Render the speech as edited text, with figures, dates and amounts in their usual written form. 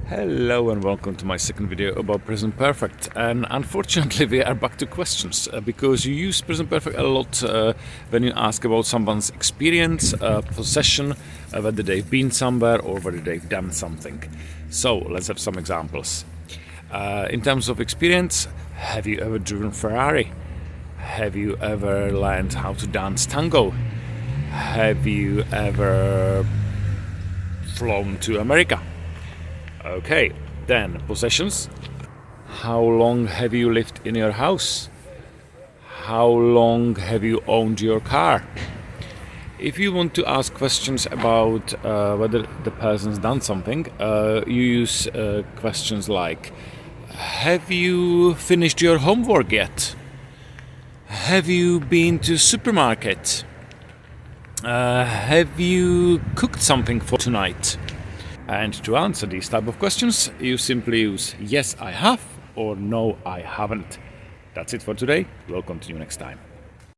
Hello and welcome to my second video about Present Perfect, and unfortunately we are back to questions because you use Present Perfect a lot when you ask about someone's experience, possession, whether they've been somewhere or whether they've done something. So let's have some examples. In terms of experience, have you ever driven Ferrari? Have you ever learned how to dance tango? Have you ever flown to America? Okay, then possessions. How long have you lived in your house? How long have you owned your car? If you want to ask questions about whether the person's done something, you use questions like: have you finished your homework yet? Have you been to supermarket? Have you cooked something for tonight? And to answer these type of questions, you simply use yes, I have, or no, I haven't. That's it for today. We'll continue next time.